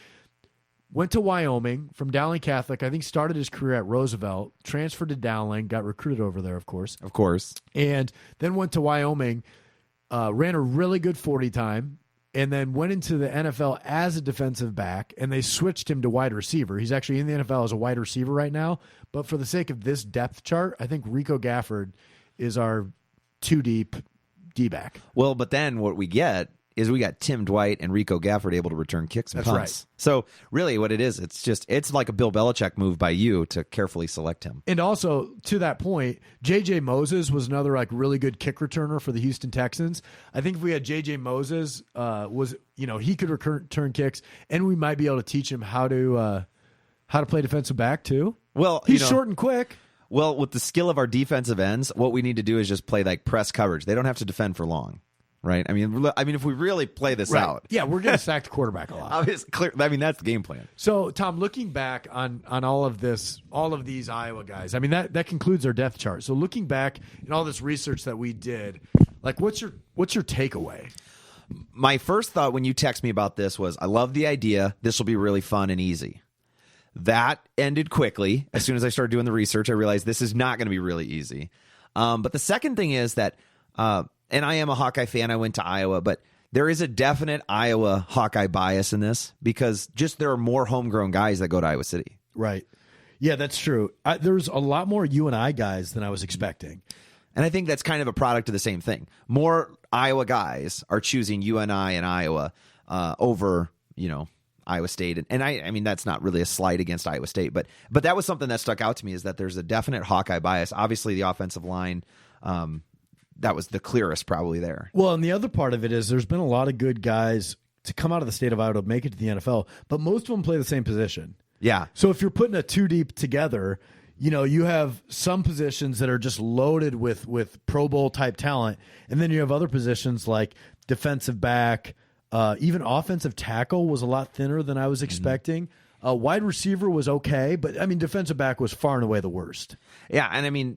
went to Wyoming from Dowling Catholic. I think started his career at Roosevelt, transferred to Dowling, got recruited over there, of course. Of course. And then went to Wyoming, ran a really good 40 time, and then went into the NFL as a defensive back, and they switched him to wide receiver. He's actually in the NFL as a wide receiver right now, but for the sake of this depth chart, I think Rico Gafford is our two-deep D-back. Well, but then what we get is we got Tim Dwight and Rico Gafford able to return kicks and That's punts. right. So really what it is, it's like a Bill Belichick move by you to carefully select him. And also, to that point, J.J. Moses was another really good kick returner for the Houston Texans. I think if we had J.J. Moses, he could return kicks, and we might be able to teach him how to play defensive back too. Well, he's short and quick. Well, with the skill of our defensive ends, what we need to do is just play like press coverage. They don't have to defend for long. Right. I mean, if we really play this out, yeah, we're going to sack the quarterback a lot. That's the game plan. So, Tom, looking back on all of these Iowa guys, I mean that concludes our depth chart. So, looking back in all this research that we did, what's your takeaway? My first thought when you text me about this was, I love the idea. This will be really fun and easy. That ended quickly. As soon as I started doing the research, I realized this is not going to be really easy. But the second thing is that. And I am a Hawkeye fan. I went to Iowa, but there is a definite Iowa Hawkeye bias in this because there are more homegrown guys that go to Iowa City. Right. Yeah, that's true. There's a lot more UNI guys than I was expecting. And I think that's kind of a product of the same thing. More Iowa guys are choosing UNI and Iowa over, Iowa State. And I mean, that's not really a slight against Iowa State, but that was something that stuck out to me is that there's a definite Hawkeye bias. Obviously, the offensive line, that was the clearest probably there. Well, and the other part of it is there's been a lot of good guys to come out of the state of Iowa to make it to the NFL, but most of them play the same position. Yeah. So if you're putting a two deep together, you have some positions that are just loaded with Pro Bowl type talent, and then you have other positions like defensive back, even offensive tackle was a lot thinner than I was expecting. Wide receiver was okay, but I mean defensive back was far and away the worst. Yeah, and I mean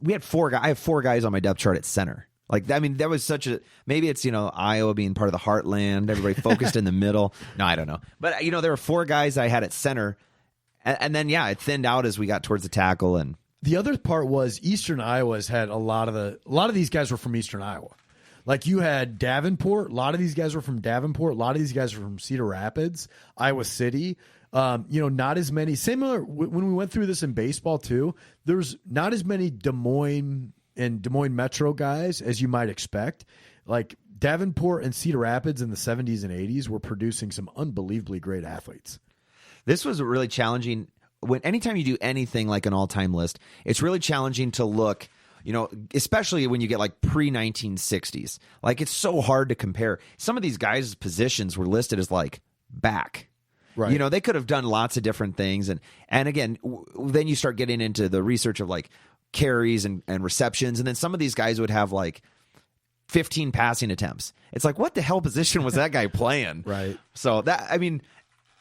we had four guys. I have four guys on my depth chart at center. That was such a, maybe it's, Iowa being part of the heartland, everybody focused in the middle. No, I don't know. But, there were four guys I had at center. And then, it thinned out as we got towards the tackle. And the other part was Eastern Iowa's had a lot of these guys were from Eastern Iowa. Like you had Davenport. A lot of these guys were from Davenport. A lot of these guys were from Cedar Rapids, Iowa City. Not as many. Similar when we went through this in baseball too. There's not as many Des Moines and Des Moines Metro guys as you might expect. Like Davenport and Cedar Rapids in the 70s and 80s were producing some unbelievably great athletes. This was really challenging. Anytime you do anything like an all-time list, it's really challenging to look. Especially when you get like pre-1960s. Like it's so hard to compare. Some of these guys' positions were listed as like back. Right. They could have done lots of different things. And again, then you start getting into the research of like carries and receptions. And then some of these guys would have like 15 passing attempts. It's like, what the hell position was that guy playing? Right. So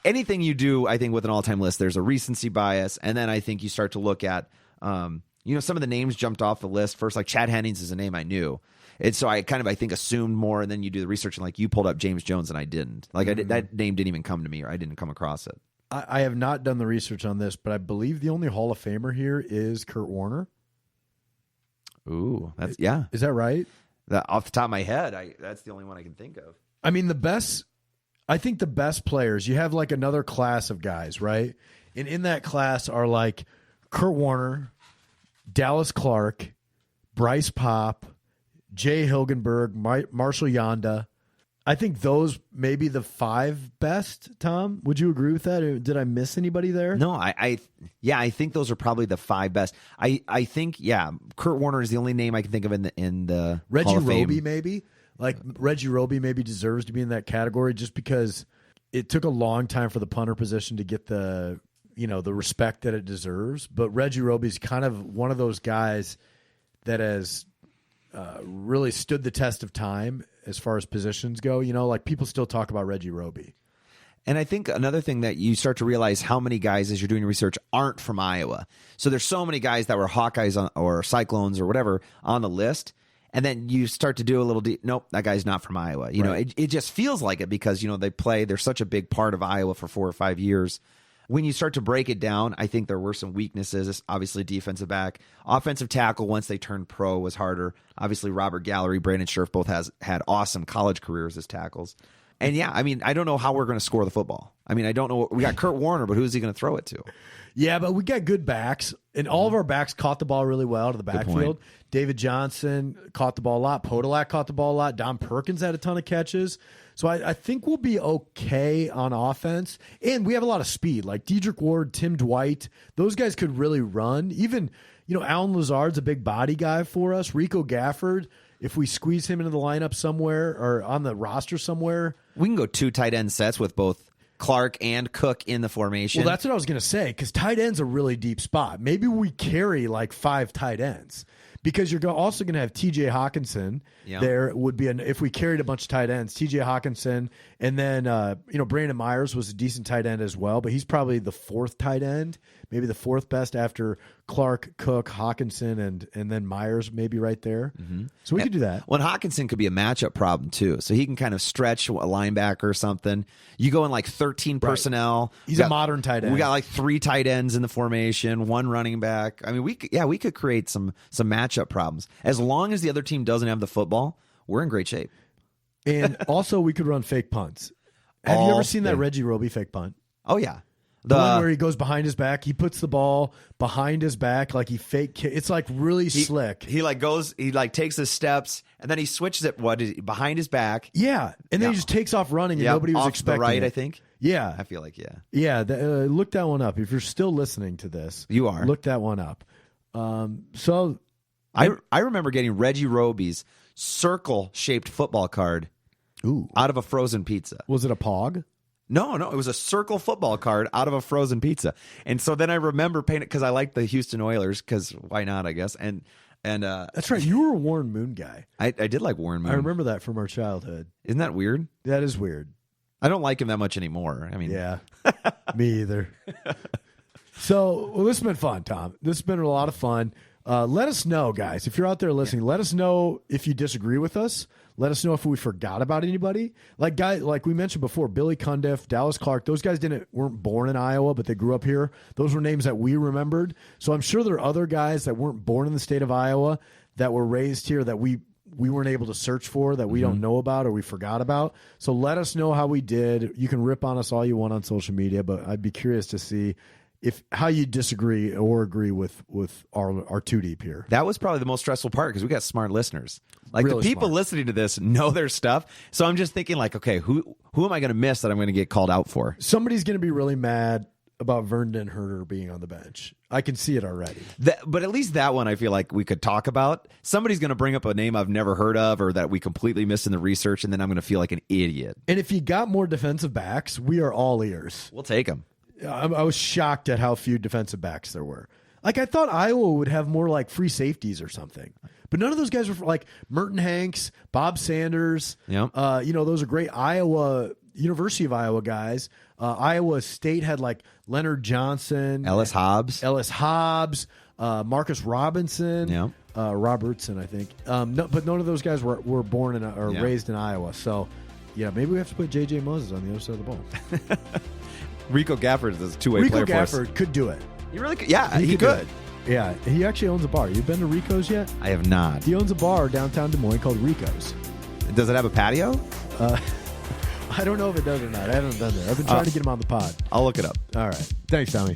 anything you do, I think with an all-time list, there's a recency bias. And then I think you start to look at, some of the names jumped off the list first, like Chad Hennings is a name I knew. And so I think assumed more, and then you do the research, and like you pulled up James Jones, and I didn't. Like that name didn't even come to me, or I didn't come across it. I have not done the research on this, but I believe the only Hall of Famer here is Kurt Warner. Ooh, is that right? Off the top of my head, that's the only one I can think of. I mean, the best players, you have like another class of guys, right? And in that class are like Kurt Warner, Dallas Clark, Bryce Popp, Jay Hilgenberg, Marshall Yonda. I think those may be the five best, Tom. Would you agree with that? Or did I miss anybody there? No, I think those are probably the five best. I think, Kurt Warner is the only name I can think of in the Reggie Hall of Fame. Roby maybe. Like Reggie Roby maybe deserves to be in that category just because it took a long time for the punter position to get the respect that it deserves. But Reggie Roby's kind of one of those guys that has really stood the test of time as far as positions go. Like people still talk about Reggie Roby. And I think another thing that you start to realize how many guys, as you're doing research, aren't from Iowa. So there's so many guys that were Hawkeyes or Cyclones or whatever on the list. And then you start to do a little nope, that guy's not from Iowa. You know, it just feels like it because, they're such a big part of Iowa for 4 or 5 years. When you start to break it down, I think there were some weaknesses. Obviously, defensive back. Offensive tackle, once they turned pro, was harder. Obviously, Robert Gallery, Brandon Scherf both had awesome college careers as tackles. And yeah, I don't know how we're going to score the football. I don't know. We got Kurt Warner, but who's he going to throw it to? Yeah, but we got good backs, and all of our backs caught the ball really well to the backfield. David Johnson caught the ball a lot. Podolak caught the ball a lot. Don Perkins had a ton of catches. So I think we'll be okay on offense. And we have a lot of speed. Like Dedrick Ward, Tim Dwight, those guys could really run. Even, Alan Lazard's a big body guy for us. Rico Gafford, if we squeeze him into the lineup somewhere or on the roster somewhere. We can go 2 tight end sets with both Clark and Cook in the formation. Well, that's what I was going to say, because tight end's a really deep spot. Maybe we carry like 5 tight ends, because you're also going to have T.J. Hawkinson. Yeah. There would be if we carried a bunch of tight ends, T.J. Hawkinson, and then Brandon Myers was a decent tight end as well, but he's probably the 4th tight end, maybe the 4th best after Clark, Cook, Hawkinson, and then Myers maybe right there. Mm-hmm. So we could do that. Well, Hawkinson could be a matchup problem too, so he can kind of stretch a linebacker or something. You go in like 13 personnel. He's a modern tight end. We got like 3 tight ends in the formation, 1 running back. We could create some matchup problems. As long as the other team doesn't have the football, we're in great shape. And also we could run fake punts. Have you ever seen that Reggie Roby fake punt? Oh, yeah. The one where he goes behind his back, he puts the ball behind his back like he fake kick. It's like really slick. He takes his steps and then he switches it behind his back. Yeah, and then he just takes off running and nobody was off expecting the right, it. I think. Yeah, I feel like yeah. Look that one up if you're still listening to this. You are. Look that one up. So I remember getting Reggie Roby's circle-shaped football card out of a frozen pizza. Was it a Pog? No, it was a circle football card out of a frozen pizza. And so then I remember painting it because I liked the Houston Oilers, because why not, I guess. And that's right. You were a Warren Moon guy. I did like Warren Moon. I remember that from our childhood. Isn't that weird? That is weird. I don't like him that much anymore. Yeah, me either. So this has been fun, Tom. This has been a lot of fun. Let us know, guys, if you're out there listening. Let us know if you disagree with us. Let us know if we forgot about anybody. Like we mentioned before, Billy Cundiff, Dallas Clark, those guys weren't born in Iowa, but they grew up here. Those were names that we remembered. So I'm sure there are other guys that weren't born in the state of Iowa that were raised here that we weren't able to search for, that we don't know about or we forgot about. So let us know how we did. You can rip on us all you want on social media, but I'd be curious to see how you disagree or agree with our 2 deep here. That was probably the most stressful part because we got smart listeners. Like really the people smart. listening to this know their stuff. So I'm just thinking like, okay, who am I going to miss that I'm going to get called out for? Somebody's going to be really mad about Vernon Herter being on the bench. I can see it already. But at least that one I feel like we could talk about. Somebody's going to bring up a name I've never heard of or that we completely missed in the research, and then I'm going to feel like an idiot. And if you got more defensive backs, we are all ears. We'll take them. I was shocked at how few defensive backs there were. Like, I thought Iowa would have more like free safeties or something. But none of those guys were like Merton Hanks, Bob Sanders. Yep. Those are great University of Iowa guys. Iowa State had like Leonard Johnson. Ellis Hobbs, Marcus Robinson. Yeah. Robertson, I think. But none of those guys were born in or raised in Iowa. So, yeah, maybe we have to put J.J. Moses on the other side of the ball. Rico Gafford is a two-way player for us. Rico Gafford could do it. He really could. Yeah, he could. Do could. it. Yeah, he actually owns a bar. You've been to Rico's yet? I have not. He owns a bar downtown Des Moines called Rico's. Does it have a patio? I don't know if it does or not. I haven't been there. I've been trying to get him on the pod. I'll look it up. All right. Thanks, Tommy.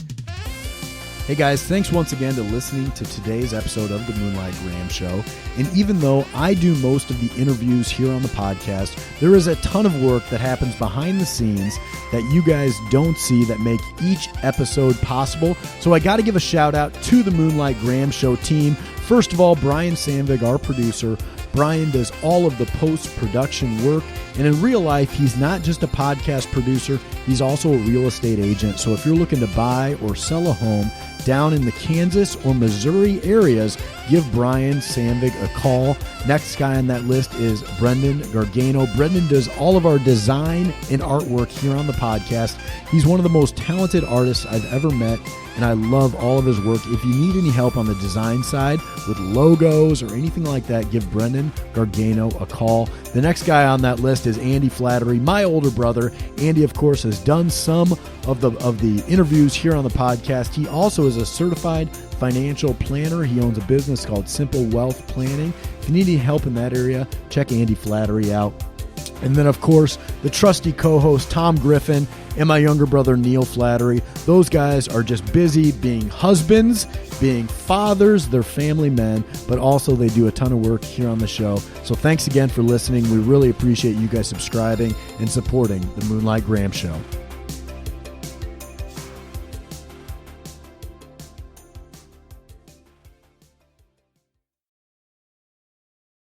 Hey guys, thanks once again to listening to today's episode of the Moonlight Graham Show. And even though I do most of the interviews here on the podcast, there is a ton of work that happens behind the scenes that you guys don't see that make each episode possible. So I got to give a shout out to the Moonlight Graham Show team. First of all, Brian Sandvig, our producer. Brian does all of the post-production work. And in real life, he's not just a podcast producer, he's also a real estate agent. So if you're looking to buy or sell a home down in the Kansas or Missouri areas, give Brian Sandvig a call. Next guy on that list is Brendan Gargano. Brendan does all of our design and artwork here on the podcast. He's one of the most talented artists I've ever met, and I love all of his work. If you need any help on the design side with logos or anything like that, give Brendan Gargano a call. The next guy on that list is Andy Flattery, my older brother. Andy, of course, has done some of the interviews here on the podcast. He also is a certified financial planner. He owns a business called Simple Wealth Planning. If you need any help in that area, check Andy Flattery out. And then, of course, the trusty co-host Tom Griffin and my younger brother Neil Flattery. Those guys are just busy being husbands, being fathers, they're family men, but also they do a ton of work here on the show. So thanks again for listening. We really appreciate you guys subscribing and supporting the Moonlight Graham Show.